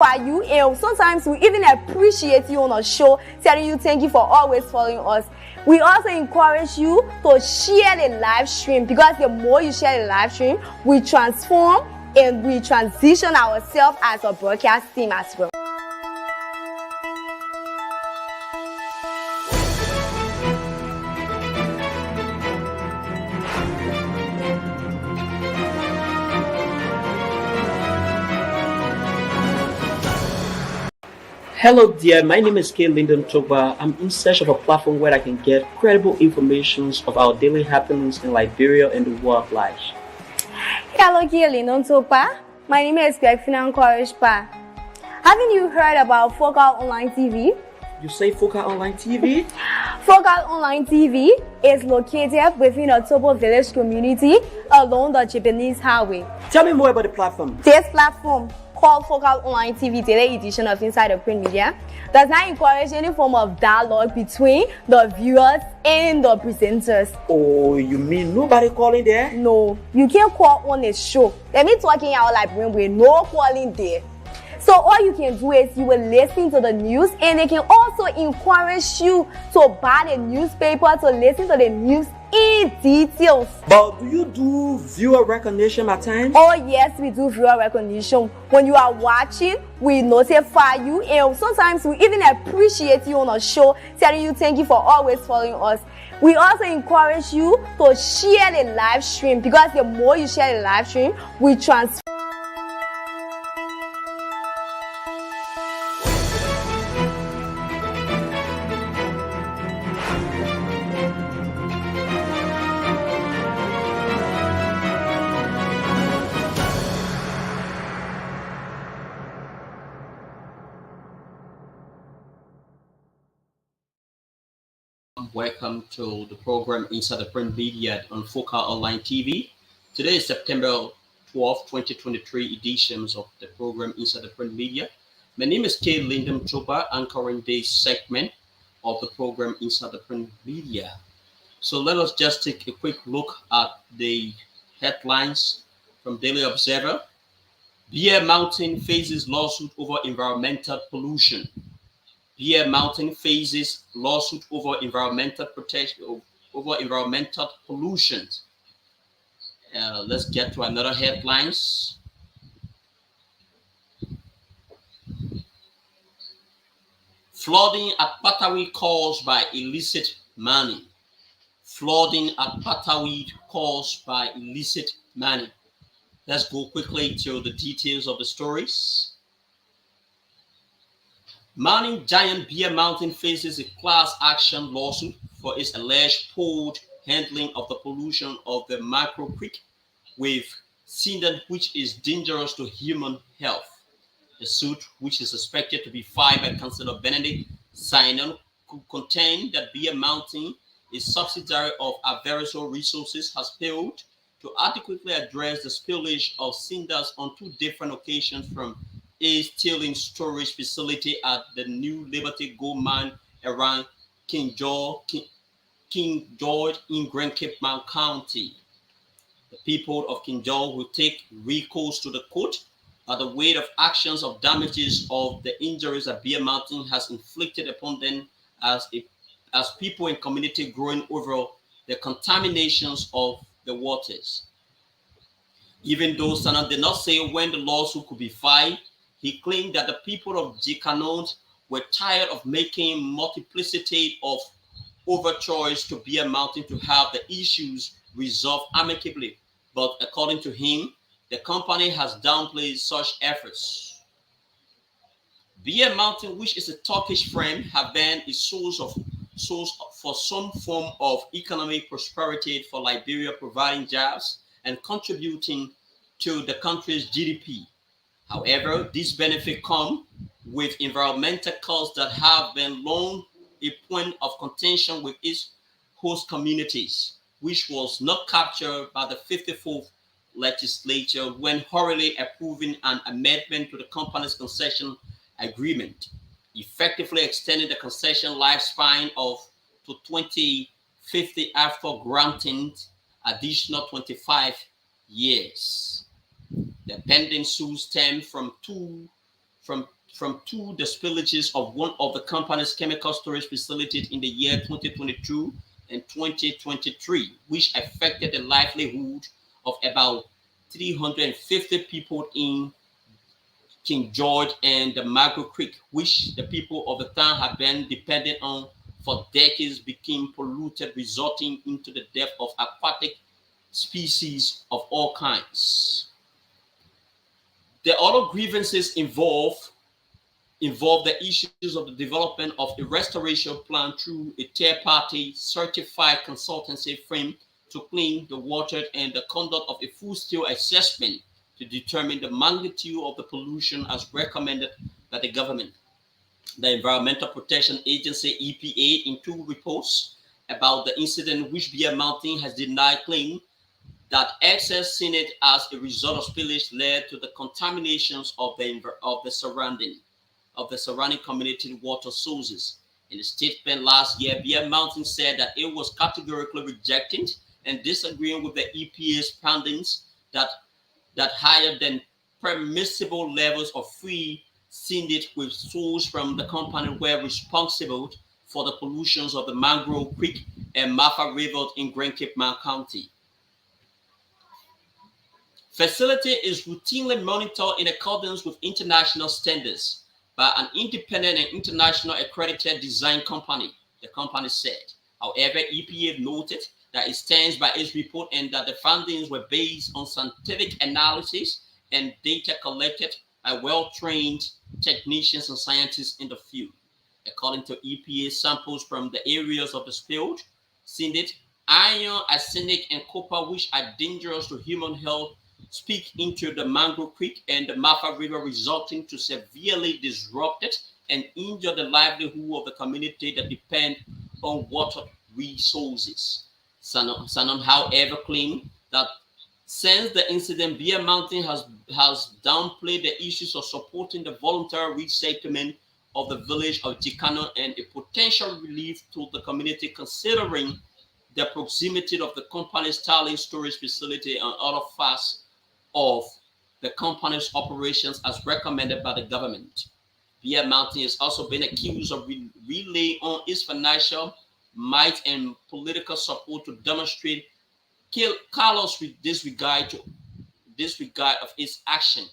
Are you ill? Sometimes we even appreciate you on a show, telling you thank you for always following us. We also encourage you to share the live stream, because the more you share the live stream, we transform and we transition ourselves as a broadcast team as well. Hello dear, my name is Kay Lyndon Toba. I'm in search of a platform where I can get credible information of our daily happenings in Liberia and the world at large. Hello, Kay Lyndon Toba. My name is Perfina Korishpa. Haven't you heard about Focal Online TV? You say Focal Online TV? Focal Online TV is located within a Tobo village community along the Japanese highway. Tell me more about the platform. This platform, called Focal Online TV Daily Edition of Inside the Print Media, does not encourage any form of dialogue between the viewers and the presenters. Oh, you mean nobody calling there? No, you can't call on a show. Let me talking out like when we're no calling there. So all you can do is you will listen to the news, and they can also encourage you to buy the newspaper to listen to the news in details. But do you do viewer recognition at times? Oh yes, we do viewer recognition. When you are watching, we notify you, and sometimes we even appreciate you on a show, telling you thank you for always following us. We also encourage you to share the live stream, because the more you share the live stream, we transfer. Welcome to the program Inside the Print Media on Focal Online TV. Today is September 12, 2023 editions of the program Inside the Print Media. My name is Kay Lyndon Toba, anchoring this segment of the program Inside the Print Media. So let us just take a quick look at the headlines from Daily Observer. Bear Mountain faces lawsuit over environmental pollution. Bear Mountain faces lawsuit over environmental protection, over environmental pollution. Let's get to another headlines. Flooding at Patawi caused by illicit money. Flooding at Patawi caused by illicit money. Let's go quickly to the details of the stories. Mining giant Bear Mountain faces a class action lawsuit for its alleged poor handling of the pollution of the Micro Creek with cinder, which is dangerous to human health. The suit, which is suspected to be filed by Councillor Benedict Simon, could contain that Bear Mountain, a subsidiary of Averiso Resources, has failed to adequately address the spillage of cinders on two different occasions from a tailing storage facility at the New Liberty Gold Mine around King George in Grand Cape Mount County. The people of King George will take recourse to the court at the weight of actions of damages of the injuries that Bear Mountain has inflicted upon them as people and community growing over the contaminations of the waters. Even though Sana did not say when the lawsuit could be filed, he claimed that the people of Jikanon were tired of making multiplicity of overtures to Bear Mountain to have the issues resolved amicably. But according to him, the company has downplayed such efforts. Bear Mountain, which is a Turkish firm, have been a source for some form of economic prosperity for Liberia, providing jobs and contributing to the country's GDP. However, these benefits come with environmental costs that have been long a point of contention with its host communities, which was not captured by the 54th legislature when hurriedly approving an amendment to the company's concession agreement, effectively extending the concession lifespan to 2050 after granting additional 25 years. The pending suit stemmed from from two the spillages of one of the company's chemical storage facilities in the year 2022 and 2023, which affected the livelihood of about 350 people in King George and the Magro Creek, which the people of the town have been dependent on for decades, became polluted, resulting into the death of aquatic species of all kinds. The other grievances involve the issues of the development of a restoration plan through a third-party certified consultancy firm to clean the water and the conduct of a full-scale assessment to determine the magnitude of the pollution as recommended by the government. The Environmental Protection Agency EPA in two reports about the incident, which Bear Mountain has denied, claim that excess seenage as a result of spillage led to the contaminations of the surrounding community water sources. In a statement last year, Bear Mountain said that it was categorically rejecting and disagreeing with the EPA's findings that higher than permissible levels of free seenage with source from the company were responsible for the pollutions of the Mangrove Creek and Marfa River in Grand Cape County. Facility is routinely monitored in accordance with international standards by an independent and international accredited design company, the company said. However, EPA noted that it stands by its report and that the findings were based on scientific analysis and data collected by well-trained technicians and scientists in the field. According to EPA, samples from the areas of the spilled seenage, iron, arsenic, and copper, which are dangerous to human health, speak into the Mangrove Creek and the Marfa River, resulting to severely disrupted and injure the livelihood of the community that depend on water resources. Sanon, however, claimed that since the incident, Bear Mountain has downplayed the issues of supporting the voluntary resettlement of the village of Jikano and a potential relief to the community, considering the proximity of the company's tailing storage facility and other facets of the company's operations as recommended by the government. Bear Mountain has also been accused of relying on its financial might and political support to demonstrate callous disregard of its action.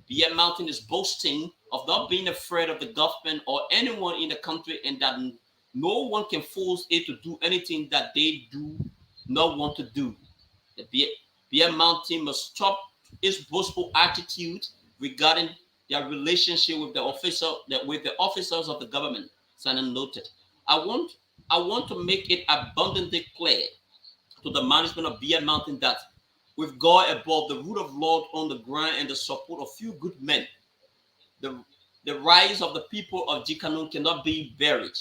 Bear Mountain is boasting of not being afraid of the government or anyone in the country, and that no one can force it to do anything that they do not want to do. The Bear Mountain must stop its boastful attitude regarding their relationship with the officers of the government. Sanon noted, I want to make it abundantly clear to the management of Bear Mountain that with God above, the rule of law on the ground, and the support of few good men, the rise of the people of Jikanon cannot be buried.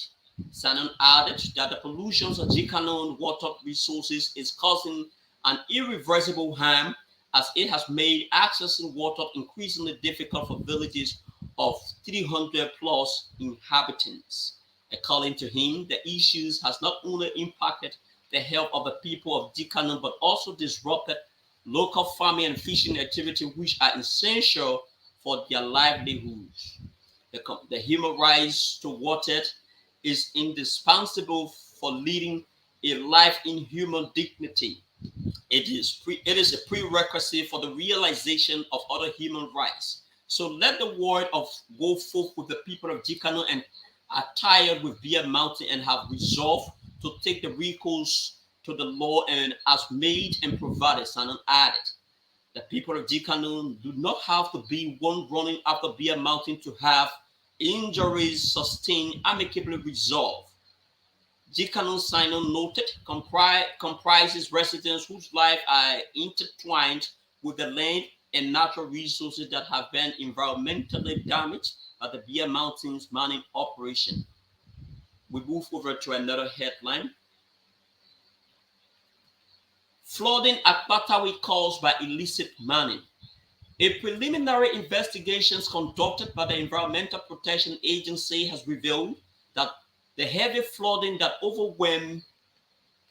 Sanon added that the pollutions of Jikanon water resources is causing an irreversible harm, as it has made accessing water increasingly difficult for villages of 300 plus inhabitants. According to him, the issues has not only impacted the health of the people of Jikanon, but also disrupted local farming and fishing activity, which are essential for their livelihoods. The human rights to water is indispensable for leading a life in human dignity. It is a prerequisite for the realization of other human rights. So let the word of go forth with the people of Jikano and are tired with Bear Mountain and have resolved to take the recourse to the law and as made and provided. Sanon added, the people of Jikano do not have to be one running after Bear Mountain to have injuries sustained amicably resolved. Jikano, Sanon noted, comprises residents whose lives are intertwined with the land and natural resources that have been environmentally damaged by the Bear Mountain's mining operation. We move over to another headline. Flooding at Batawi caused by illicit mining. A preliminary investigation conducted by the Environmental Protection Agency has revealed that the heavy flooding that overwhelmed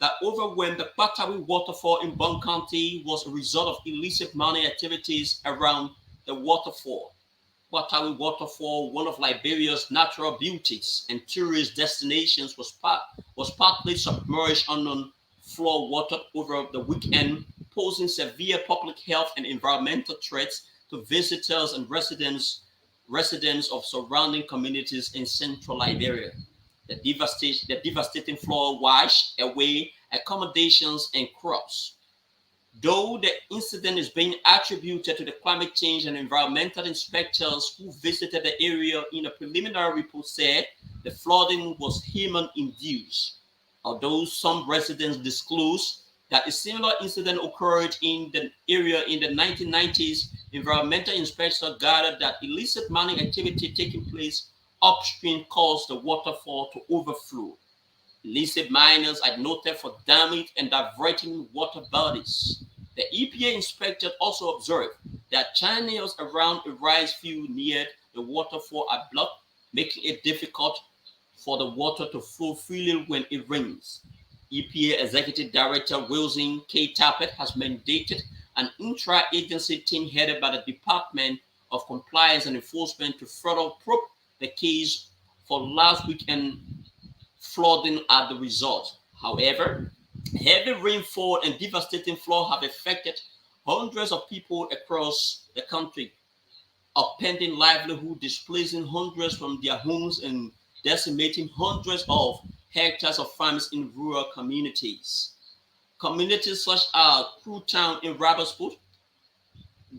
the Batawi waterfall in Bong County was a result of illicit mining activities around the waterfall. Patawi Waterfall, one of Liberia's natural beauties and tourist destinations, was partly submerged under flood water over the weekend, posing severe public health and environmental threats to visitors and residents of surrounding communities in central Liberia. The devastating flood washed away accommodations and crops. Though the incident is being attributed to the climate change, and environmental inspectors who visited the area in a preliminary report said the flooding was human-induced. Although some residents disclosed that a similar incident occurred in the area in the 1990s, environmental inspectors gathered that illicit mining activity taking place upstream caused the waterfall to overflow. Illicit miners are noted for damming and diverting water bodies. The EPA inspector also observed that channels around a rice field near the waterfall are blocked, making it difficult for the water to flow freely when it rains. EPA Executive Director Wilson K. Tappert has mandated an intra-agency team headed by the Department of Compliance and Enforcement to further probe the case for last weekend flooding at the resort. However, heavy rainfall and devastating flood have affected hundreds of people across the country, upending livelihood, displacing hundreds from their homes, and decimating hundreds of hectares of farms in rural communities. Communities such as Crew Town in Robertsport,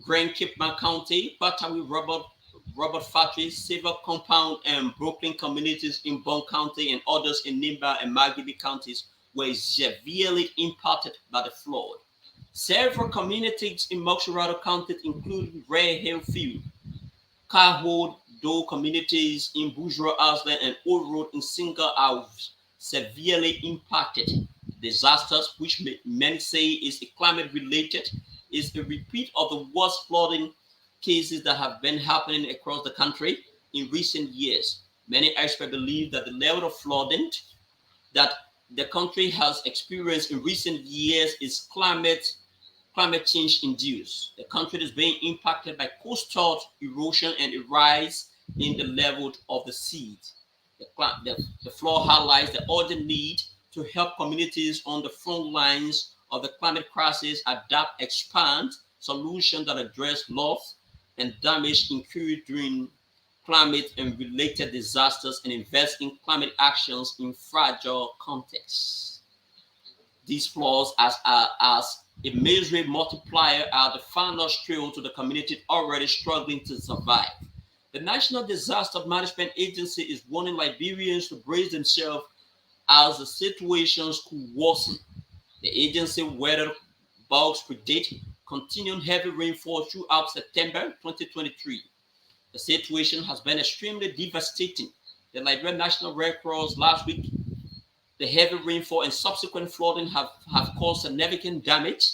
Grand Kipman County, Batawi Robert Factory, Silver Compound, and Brooklyn communities in Bond County, and others in Nimba and Magidi counties were severely impacted by the flood. Several communities in Moxarado County, including Red Hill Field, Carhold, Doe communities in Bourgeois Island, and Old Road in Single, are severely impacted. Disasters, which many say is climate related, is a repeat of the worst flooding cases that have been happening across the country in recent years. Many experts believe that the level of flooding that the country has experienced in recent years is climate change induced. The country is being impacted by coastal erosion and a rise in the level of the seas. The flood highlights the urgent need to help communities on the front lines of the climate crisis adapt, expand solutions that address loss and damage incurred during climate and related disasters, and invest in climate actions in fragile contexts. These flaws as a misery multiplier are the final straw to the community already struggling to survive. The National Disaster Management Agency is warning Liberians to brace themselves as the situations could worsen. The agency weather bugs predict continued heavy rainfall throughout September 2023. The situation has been extremely devastating. The Liberian National Red Cross last week, the heavy rainfall and subsequent flooding have caused significant damage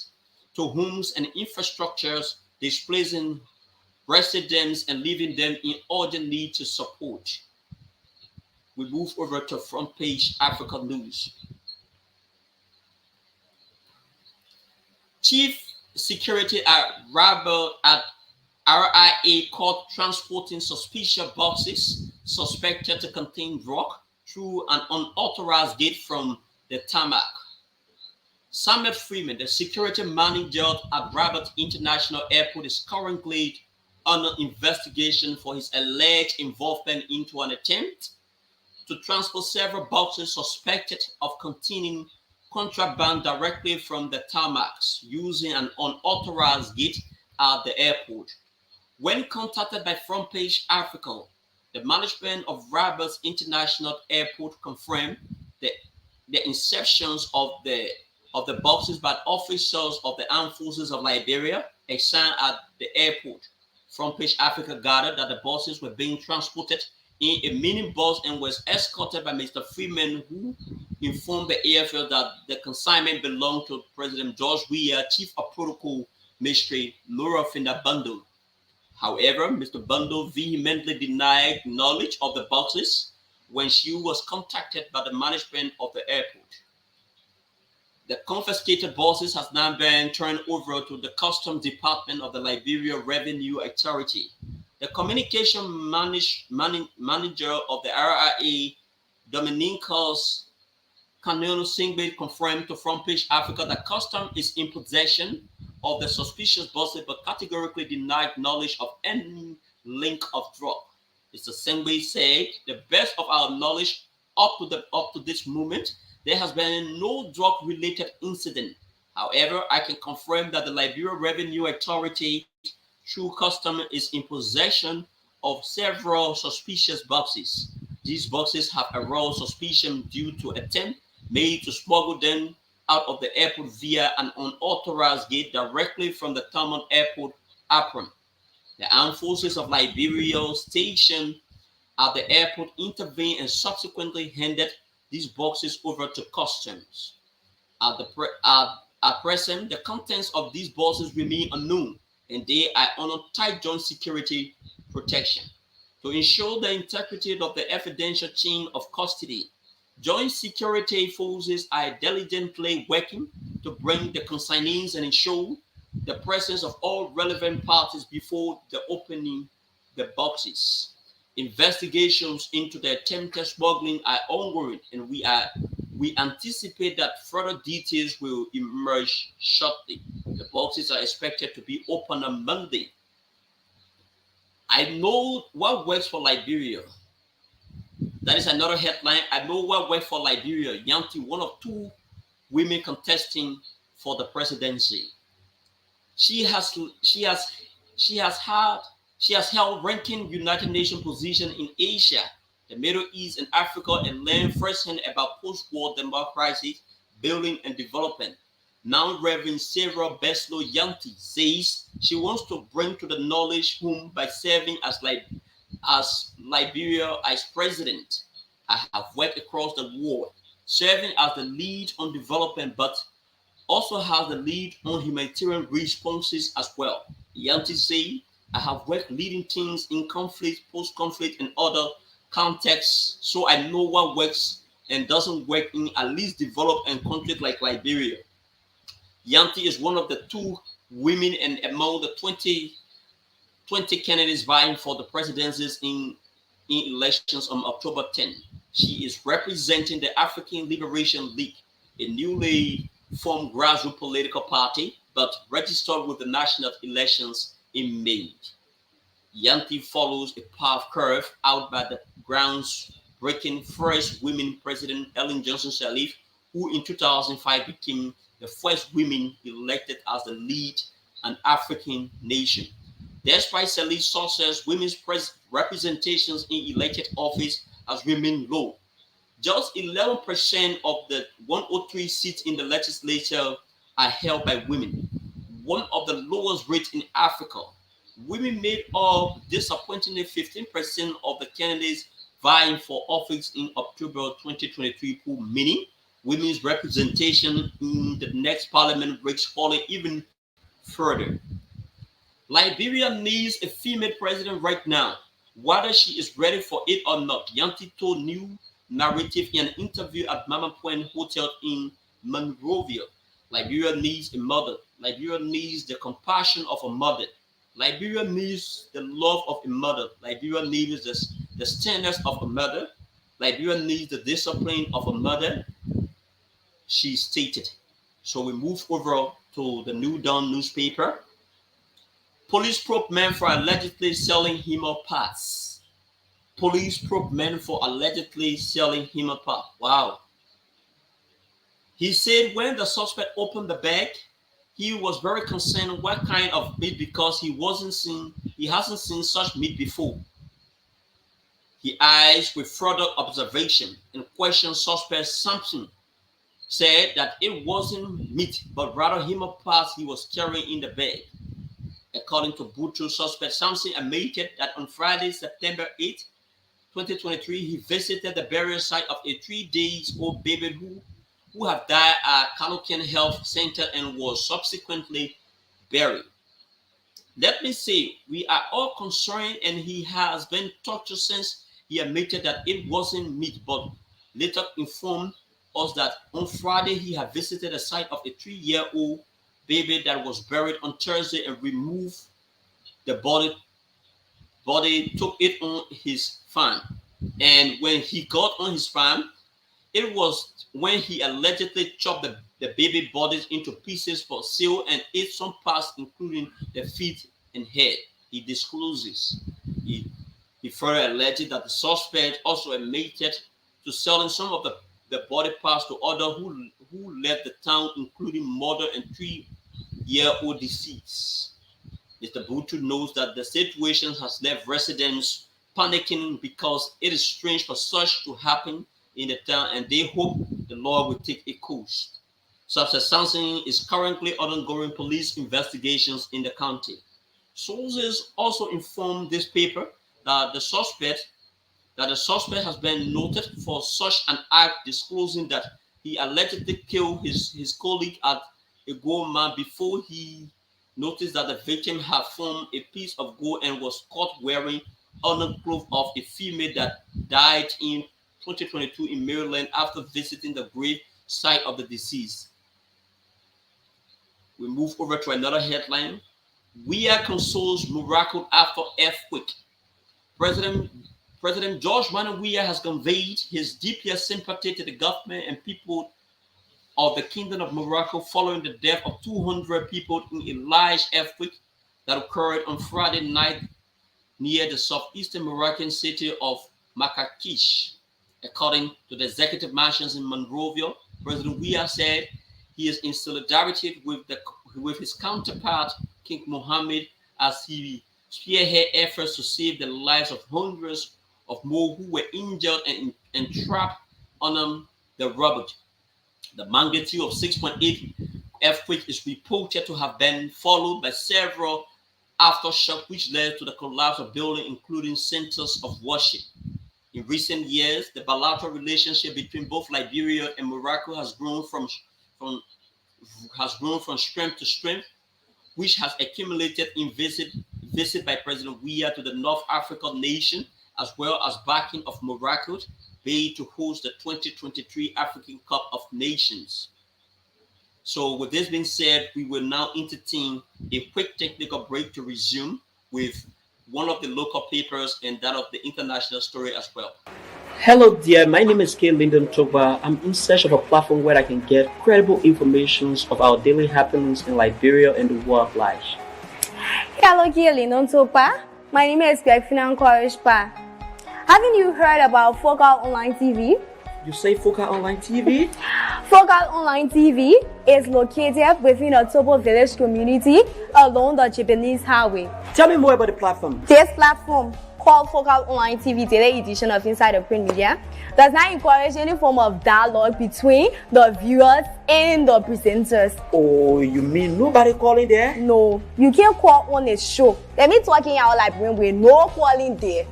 to homes and infrastructures, displacing residents and leaving them in urgent need to support. We move over to front page Africa News. Chief Security at RIA caught transporting suspicious boxes suspected to contain drug through an unauthorized gate from the tarmac. Samuel Freeman, the security manager at Rabat International Airport, is currently under investigation for his alleged involvement into an attempt to transport several boxes suspected of containing contraband directly from the tarmacs using an unauthorized gate at the airport. When contacted by Front Page Africa, the management of Rabat International Airport confirmed the inceptions of the boxes by officers of the Armed Forces of Liberia assigned at the airport. Front Page Africa gathered that the boxes were being transported in a minibus and was escorted by Mr. Freeman, who informed the AFL that the consignment belonged to President George Weah, Chief of Protocol, Mr. Laura Finda Bundle. However, Mr. Bundle vehemently denied knowledge of the boxes when she was contacted by the management of the airport. The confiscated boxes has now been turned over to the Customs Department of the Liberia Revenue Authority. The communication manager of the RIA, Dominicos Canelo Singbe, confirmed to Front Page Africa that custom is in possession of the suspicious buses, but categorically denied knowledge of any link of drug. Mr. Singbe said, "The best of our knowledge up to this moment, there has been no drug-related incident. However, I can confirm that the Liberia Revenue Authority, through custom, is in possession of several suspicious boxes. These boxes have aroused suspicion due to attempt made to smuggle them out of the airport via an unauthorized gate directly from the Thurman Airport apron. The armed forces of Liberia stationed at the airport intervened and subsequently handed these boxes over to customs. At present, the contents of these boxes remain unknown, and they are under tight joint security protection. To ensure the integrity of the evidential chain of custody, joint security forces are diligently working to bring the consignees and ensure the presence of all relevant parties before the opening the boxes. Investigations into the attempted smuggling are ongoing, and we anticipate that further details will emerge shortly. The boxes are expected to be opened on Monday. I know what works for Liberia. That is another headline. I know what works for Liberia. Yanti, one of two women contesting for the presidency. She has held ranking United Nations position in Asia, the Middle East, and Africa, and learned firsthand about post-war democracy, building, and development. Now, Reverend Sarah Beslow Yanti says she wants to bring to the knowledge whom by serving as Liberia as president. I have worked across the world, serving as the lead on development, but also has the lead on humanitarian responses as well. Yanti say, I have worked leading teams in conflict, post-conflict, and other contexts, so I know what works and doesn't work in at least developed and conflict like Liberia. Yanti is one of the two women and among the 20 candidates vying for the presidencies in elections on October 10. She is representing the African Liberation League, a newly formed grassroots political party, but registered with the national elections in May. Yanti follows a path curved out by the grounds-breaking first women president Ellen Johnson Sirleaf, who in 2005 became the first woman elected as the lead an African nation. Despite Sirleaf's success, women's representations in elected office has remained low. Just 11% of the 103 seats in the legislature are held by women, one of the lowest rates in Africa. Women made up disappointingly 15% of the candidates vying for office in October 2023 poll, meaning women's representation in the next parliament risks falling even further. Liberia needs a female president right now, whether she is ready for it or not. Yanti told New Narrative in an interview at Mama Point Hotel in Monrovia. Liberia needs a mother. Liberia needs the compassion of a mother. Liberia needs the love of a mother. Liberia needs the standards of a mother. Liberia needs the discipline of a mother, she stated. So we move over to the New Dawn newspaper. Police probe man for allegedly selling hemopaths. Police probe man for allegedly selling hemopath. Wow. He said when the suspect opened the bag, he was very concerned what kind of meat because he hasn't seen such meat before. He eyes with further observation and questioned suspect Samson, said that it wasn't meat but rather hemopaths he was carrying in the bag. According to Butcher, suspect Samson admitted that on Friday, September 8, 2023, he visited the burial site of a 3-day-old baby who have died at Calocan Health Center and was subsequently buried. Let me say, we are all concerned and he has been tortured since he admitted that it wasn't meat, but later informed us that on Friday he had visited the site of a 3-year-old baby that was buried on Thursday and removed the body body took it on his farm. And when he got on his farm, it was when he allegedly chopped the baby bodies into pieces for sale and ate some parts, including the feet and head. He discloses. He further alleged that the suspect also admitted to selling some of the body parts to others who left the town, including mother and 3-year-old deceased. Mr. Butu knows that the situation has left residents panicking because it is strange for such to happen in the town, and they hope the law will take a course. Such as something is currently undergoing police investigations in the county. Sources also informed this paper that the suspect has been noted for such an act, disclosing that he allegedly killed his colleague at a Goma before he noticed that the victim had formed a piece of gold and was caught wearing underclothes of a female that died in 2022 in Maryland after visiting the grave site of the deceased. We move over to another headline. Weah consoles miracle after earthquake. President George Manuel Weah has conveyed his deepest sympathy to the government and people of the Kingdom of Morocco following the death of 200 people in a large earthquake that occurred on Friday night near the southeastern Moroccan city of Marrakech. According to the executive mansions in Monrovia, President Weah said he is in solidarity with his counterpart, King Mohammed, as he spearhead efforts to save the lives of hundreds of more who were injured and trapped on the rubble. The magnitude of 6.8 earthquake is reported to have been followed by several aftershocks, which led to the collapse of buildings, including centers of worship. In recent years, the bilateral relationship between both Liberia and Morocco has grown from strength to strength, which has accumulated in visit by President Weah to the North African nation, as well as backing of Morocco bid to host the 2023 African Cup of Nations. So with this being said, we will now entertain a quick technical break to resume with one of the local papers and that of the international story as well. Hello there, my name is K. Lyndon Togba. I'm in search of a platform where I can get credible information of our daily happenings in Liberia and the world at large. Hello, K. Lyndon Togba. My name is Grefina Korishpa. Haven't you heard about Focal Online TV? You say Focal Online TV? Focal Online TV is located within a Tobo village community along the Japanese highway. Tell me more about the platform. This platform, called Focal Online TV Daily Edition of Inside the Print Media, does not encourage any form of dialogue between the viewers and the presenters. Oh, you mean nobody calling there? No, you can't call on a show. Let me talking out like with no calling there.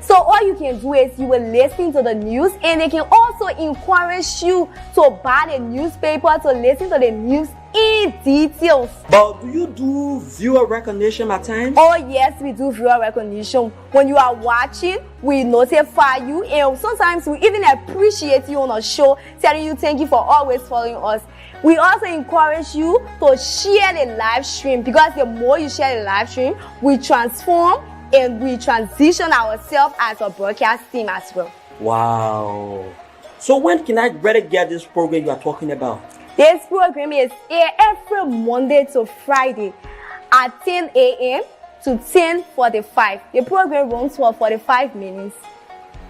So all you can do is you will listen to the news, and they can also encourage you to buy the newspaper to listen to the news in details. But do you do viewer recognition at times? Oh yes, we do viewer recognition. When you are watching, we notify you, and sometimes we even appreciate you on a show, telling you thank you for always following us. We also encourage you to share the live stream, because the more you share the live stream, we transform and we transition ourselves as a broadcast team as well. Wow. So when can I better get this program you are talking about? This program is aired every Monday to Friday at 10 a.m. to 10:45. The program runs for 45 minutes.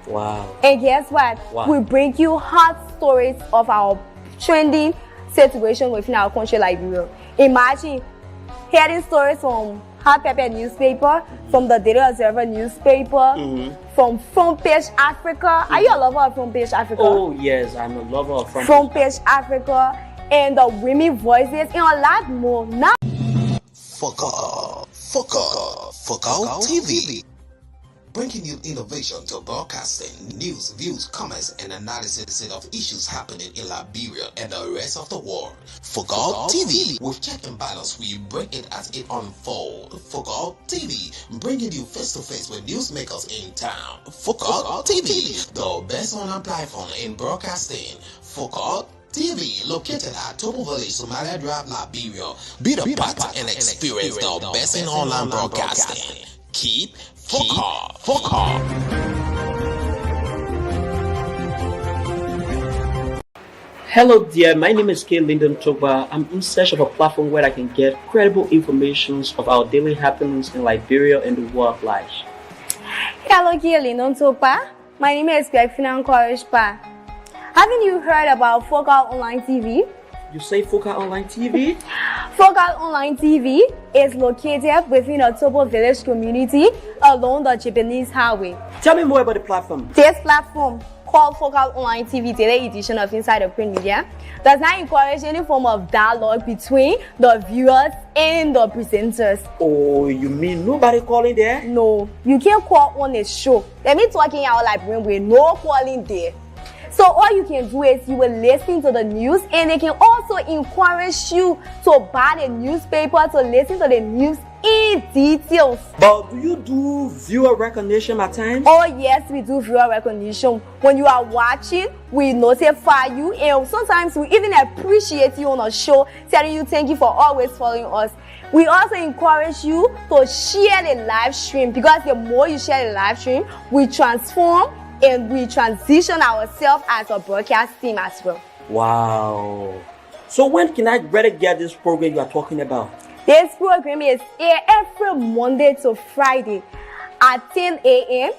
Wow. And guess what? Wow. We bring you hot stories of our trending situation within our country, Liberia. Imagine hearing stories from Hot Pepper newspaper, from the Daily Observer newspaper, from Front Page Africa. Are you a lover of Front Page Africa? Oh yes, I'm a lover of Front Page Africa, and the Women Voices, and a lot more. Now, Focal TV. Bringing you innovation to broadcasting, news, views, comments, and analysis of issues happening in Liberia and the rest of the world. Focal TV. With check and balance, we break it as it unfolds. Focal TV. Bringing you face-to-face with newsmakers in town. Focal TV. The best online platform in broadcasting. Focal TV, located at Tobo Village, Somalia Drive, Liberia. Be the part and experience the best in online broadcasting. Keep Hello there, my name is K. Lyndon Toba. I'm in search of a platform where I can get credible informations of our daily happenings in Liberia and the world at large. Hello, Lyndon Toba. My name is Finan Korishpa. Haven't you heard about Focal Online TV? You say Focal Online TV? Focal Online TV is located within a Tobo village community along the Japanese highway. Tell me more about the platform. This platform, called Focal Online TV Daily Edition of Inside the Print Media, does not encourage any form of dialogue between the viewers and the presenters. Oh, you mean nobody calling there? No, you can't call on a show. Let me talking out like with no calling there. So all you can do is you will listen to the news, and they can also encourage you to buy the newspaper to listen to the news in details. But do you do viewer recognition at times? Oh yes, we do viewer recognition. When you are watching, we notify you, and sometimes we even appreciate you on a show, telling you thank you for always following us. We also encourage you to share the live stream, because the more you share the live stream, we transform and we transition ourselves as a broadcast team as well. Wow. So when can I better get this program you are talking about? This program is aired every Monday to Friday at 10 a.m.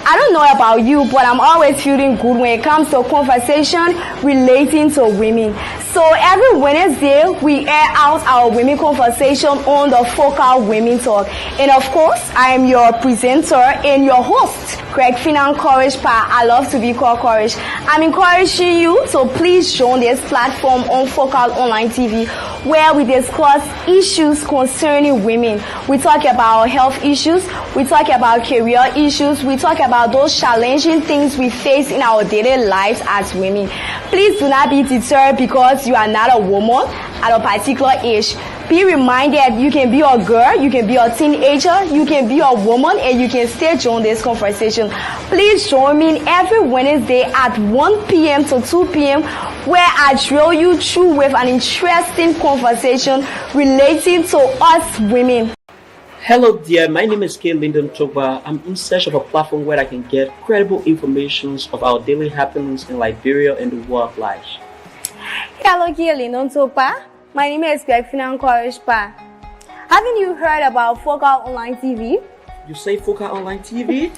I don't know about you, but I'm always feeling good when it comes to conversation relating to women. So every Wednesday, we air out our women conversation on the Focal Women Talk. And of course, I am your presenter and your host, Craig Finan Courage Pa. I love to be called Courage. I'm encouraging you to please join this platform on Focal Online TV, where we discuss issues concerning women. We talk about health issues, we talk about career issues, we talk about those challenging things we face in our daily lives as women. Please do not be deterred because you are not a woman at a particular age. Be reminded you can be a girl, you can be a teenager, you can be a woman, and you can still join this conversation. Please join me every Wednesday at 1 p.m. to 2 p.m. where I drill you through with an interesting conversation relating to us women. Hello there, my name is K. Lyndon Toba. I'm in search of a platform where I can get credible informations of our daily happenings in Liberia and the world at large. Hello, Lyndon Toba. My name is Finan Korishpa. Haven't you heard about Focal Online TV? You say Focal Online TV?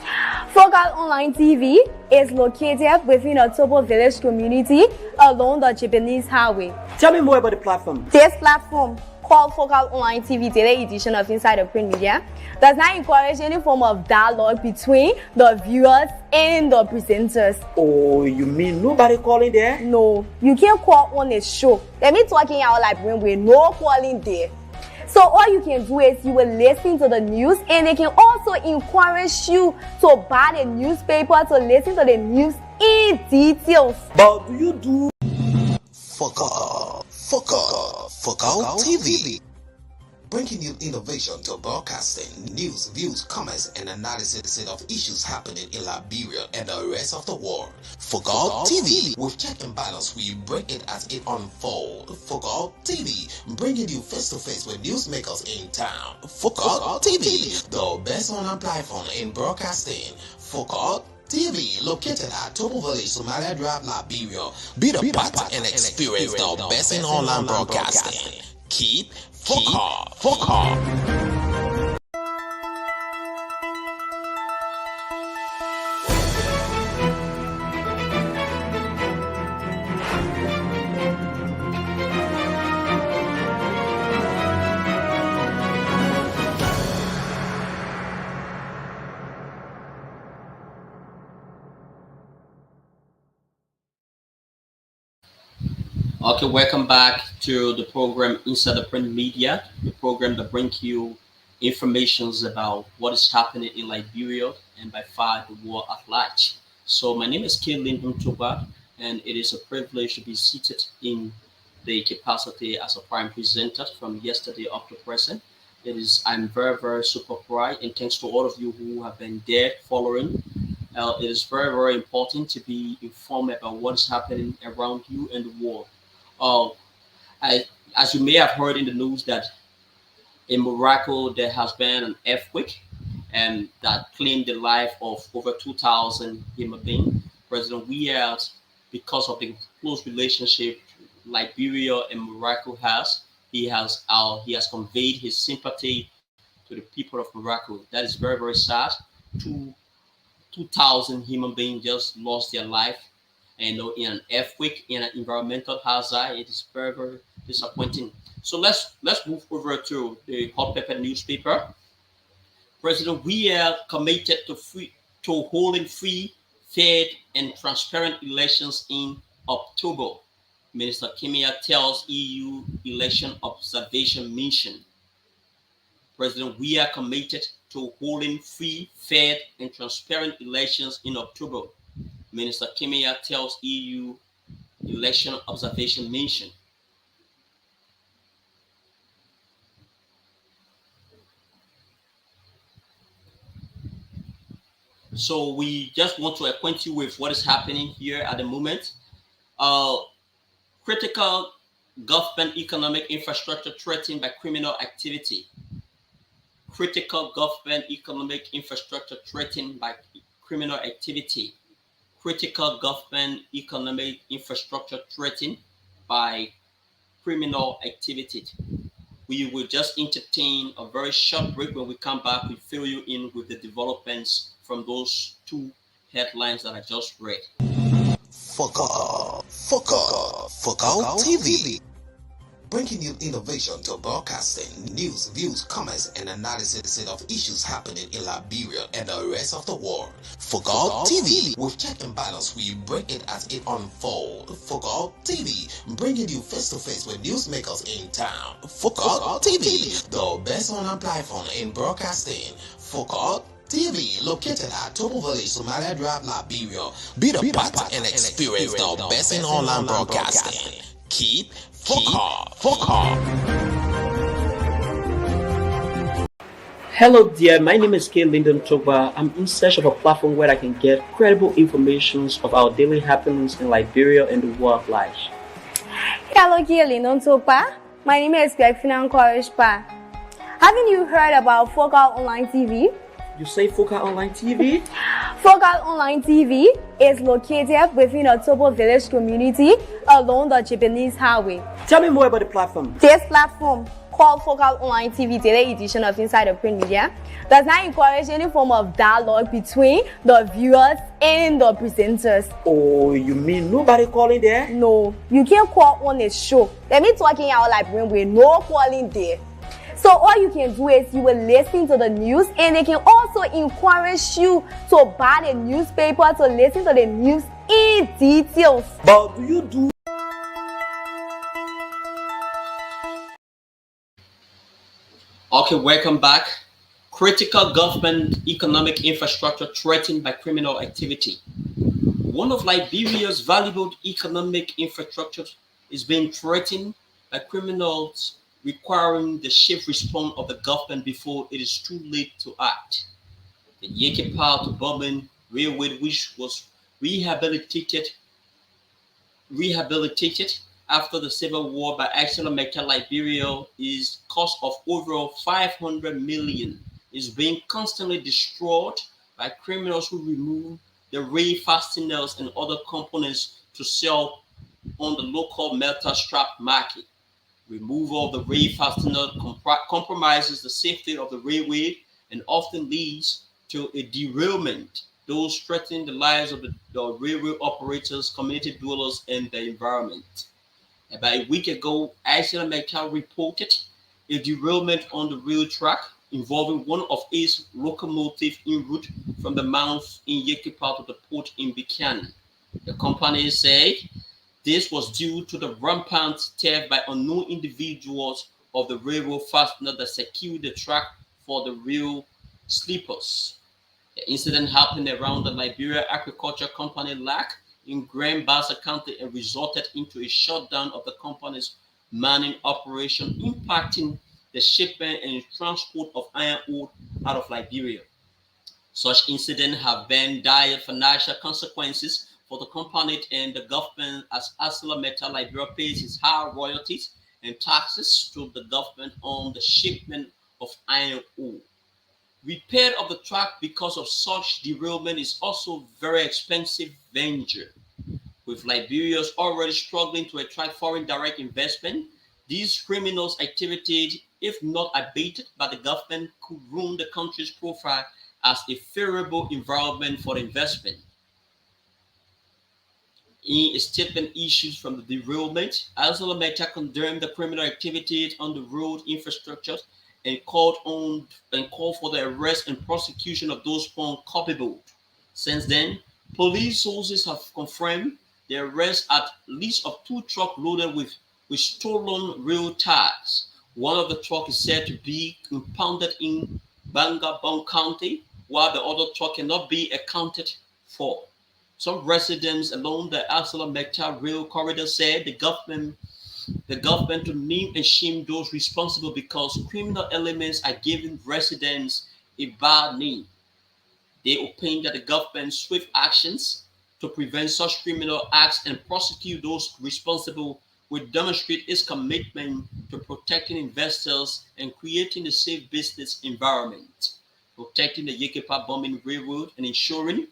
Focal Online TV is located within a Tobo village community along the Japanese highway. Tell me more about the platform. This platform, called Focal Online TV Daily Edition of Inside the Print Media, does not encourage any form of dialogue between the viewers and the presenters. Oh, you mean nobody calling there? No, you can't call on a show. Let me talking out like with no calling there. So all you can do is you will listen to the news, and they can also encourage you to buy the newspaper to listen to the news in details. But do you do Focal TV, bringing you innovation to broadcasting, news, views, comments, and analysis of issues happening in Liberia and the rest of the world. Focal TV, with check and balance, we break it as it unfolds. Focal TV, bringing you face to face with newsmakers in town. Focal TV, the best online platform in broadcasting. Focal TV, located at Tobo Village, Somalia Drive, Liberia. Be the part and experience the best in online broadcasting. Keep Focal. Okay, welcome back to the program Inside the Print Media, the program that brings you informations about what is happening in Liberia and by far the world at large. So my name is K. Lyndon Toba, and it is a privilege to be seated in the capacity as a prime presenter from yesterday up to present. I'm very, very super proud, and thanks to all of you who have been there following It is very, very important to be informed about what is happening around you and the world. Uh, I, as you may have heard in the news that in Morocco there has been an earthquake and that claimed the life of over 2,000 human beings. President Riyad, because of the close relationship Liberia and Morocco has, he has conveyed his sympathy to the people of Morocco. That is very, very sad. Two 2,000 human beings just lost their life, and in an earthquake, in an environmental hazard. It is very, very disappointing. So let's move over to the Hot Pepper newspaper. President Weir committed to holding free, fair, and transparent elections in October. Minister Kimia tells EU election observation mission. President Weir committed to holding free, fair, and transparent elections in October. Minister Kimia tells EU election observation mission. So we just want to acquaint you with what is happening here at the moment. Uh, Critical government economic infrastructure threatened by criminal activity. Critical government economic infrastructure threatened by criminal activity. Critical government economic infrastructure threatened by criminal activity. We will just entertain a very short break. When we come back, we fill you in with the developments from those two headlines that I just read. Focal TV. Bringing you innovation to broadcasting, news, views, comments, and analysis of issues happening in Liberia and the rest of the world. Focal TV. With check and balance, we bring it as it unfolds. Focal TV. Bringing you face to face with newsmakers in town. Focal TV. The best online platform in broadcasting. Focal TV, located at Topo Village, Somalia Drive, Liberia. Be the part and experience the best in online broadcasting. Keep Focal. Hello dear, my name is K. Lyndon Toba. I'm in search of a platform where I can get credible information of our daily happenings in Liberia and the world life. Hello, Lyndon Topa. My name is Finan Korishpa. Haven't you heard about Focal Online TV? You say Focal Online TV? Focal Online TV is located within a Topo Village community along the Japanese Highway. Tell me more about the platform. This platform, called Focal Online TV Daily Edition of Inside the Print Media, does not encourage any form of dialogue between the viewers and the presenters. Oh, you mean nobody calling there? No, you can't call on a show. Let me talking out like when we're no calling there. So all you can do is you will listen to the news, and they can also encourage you to buy the newspaper to listen to the news in details. But do you do? Okay, welcome back. Critical government economic infrastructure threatened by criminal activity. One of Liberia's valuable economic infrastructure is being threatened by criminals, requiring the swift response of the government before it is too late to act. The Yeke Power to Bombing Railway, which was rehabilitated after the Civil War by ArcelorMittal Liberia, is cost of over 500 million, is being constantly destroyed by criminals who remove the rail fasteners and other components to sell on the local metal scrap market. Removal of the rail fastener compromises the safety of the railway and often leads to a derailment, those threatening the lives of the railway operators, community dwellers, and the environment. About a week ago, ArcelorMittal reported a derailment on the rail track involving one of its locomotives en route from the mouth in Yekipa to the port in Buchanan. The company said this was due to the rampant theft by unknown individuals of the railroad fastener that secured the track for the rail sleepers. The incident happened around the Liberia Agriculture Company LAC in Grand Bassa County and resulted into a shutdown of the company's mining operation, impacting the shipment and transport of iron ore out of Liberia. Such incidents have been dire financial consequences for the company and the government as ArcelorMittal Liberia pays its high royalties and taxes to the government on the shipment of iron ore. Repair of the track because of such derailment is also very expensive venture. With Liberians already struggling to attract foreign direct investment, these criminals' activities, if not abated by the government, could ruin the country's profile as a favorable environment for investment. In a statement issued from the derailment, Azula condemned the criminal activities on the road infrastructure and called for the arrest and prosecution of those found culpable. Since then, police sources have confirmed the arrest at least of two trucks loaded with stolen rail ties. One of the trucks is said to be impounded in Bangabong County, while the other truck cannot be accounted for. Some residents along the Arcelor-Mekta rail corridor said the government to name and shame those responsible because criminal elements are giving residents a bad name. They opined that the government's swift actions to prevent such criminal acts and prosecute those responsible will demonstrate its commitment to protecting investors and creating a safe business environment. Protecting the Yekepa bombing railroad and ensuring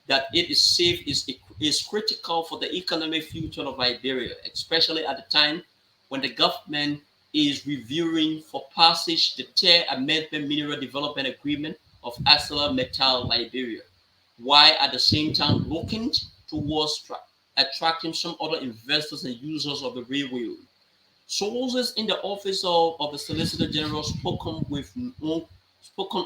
that it is safe is critical for the economic future of Liberia, especially at the time when the government is reviewing for passage the Tier Amendment Mineral Development Agreement of ArcelorMittal Liberia, while at the same time looking towards attracting some other investors and users of the railway. Sources in the office of the Solicitor General spoken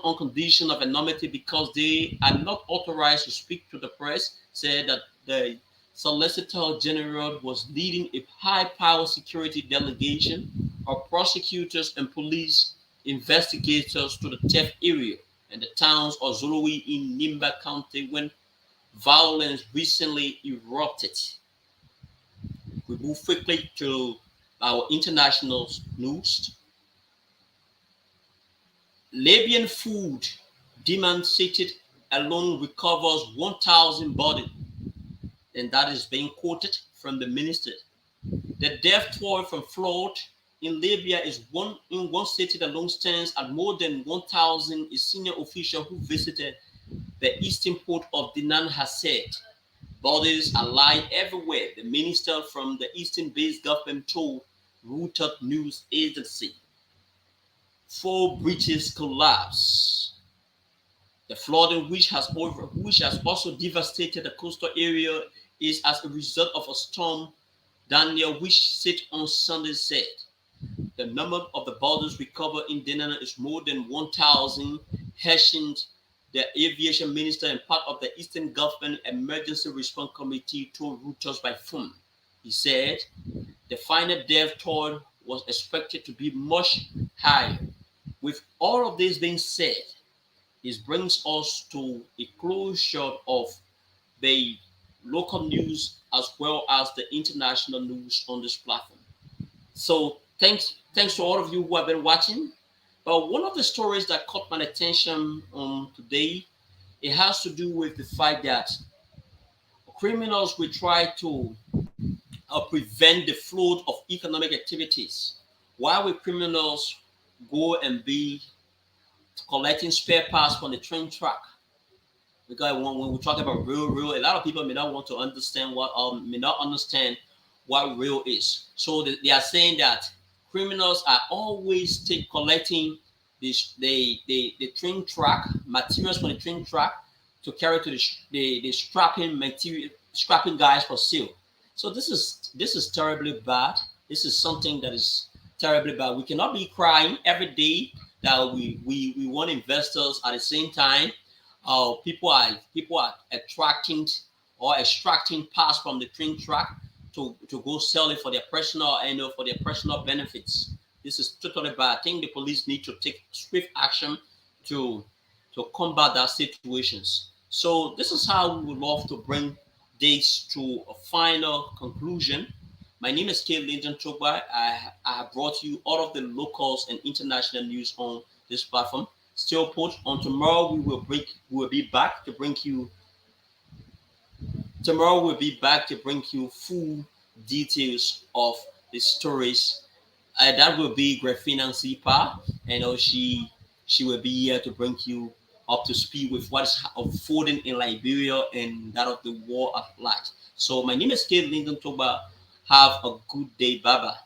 on condition of anonymity because they are not authorized to speak to the press, said that the Solicitor General was leading a high-power security delegation of prosecutors and police investigators to the theft area and the towns of Zolowi in Nimba County when violence recently erupted. We move quickly to our international news. Libyan food demand cited alone recovers 1,000 bodies, and that is being quoted from the minister. The death toll from flood in Libya is one city alone stands at more than 1,000. A senior official who visited the eastern port of Dinan has said. Bodies are lying everywhere, the minister from the eastern-based government told Reuters news agency. 4 bridges collapse. The flooding, which has also devastated the coastal area, is as a result of a storm Daniel, which sit on Sunday said. The number of the bodies recovered in Denana is more than 1,000, hastened the aviation minister and part of the Eastern Government Emergency Response Committee told Reuters by phone. He said the final death toll was expected to be much higher. With all of this being said, this brings us to a closure of the local news as well as the international news on this platform. So thanks to all of you who have been watching. But one of the stories that caught my attention today, it has to do with the fact that criminals will try to prevent the flow of economic activities. Why will criminals go and be collecting spare parts from the train track? Because when we talk about real, a lot of people may not want to understand may not understand what real is. So they are saying that criminals are always collecting the train track materials from the train track to carry to the scrapping guys for sale. So this is terribly bad. This is something that is terribly bad. We cannot be crying every day that we want investors at the same time. People are attracting or extracting parts from the train track to go sell it for their personal for their personal benefits. This is totally bad. I think the police need to take swift action to combat that situations. So this is how we would love to bring this to a final conclusion. My name is K. Lyndon Chogba. I have brought you all of the locals and international news on this platform. Still put. On tomorrow we will be back to bring you tomorrow we'll be back to bring you full details of the stories. That will be Grafina Sipa, and she will be here to bring you up to speed with what is unfolding in Liberia and that of the war at large. So my name is Kate Lyndon Toba. Have a good day. Bye bye.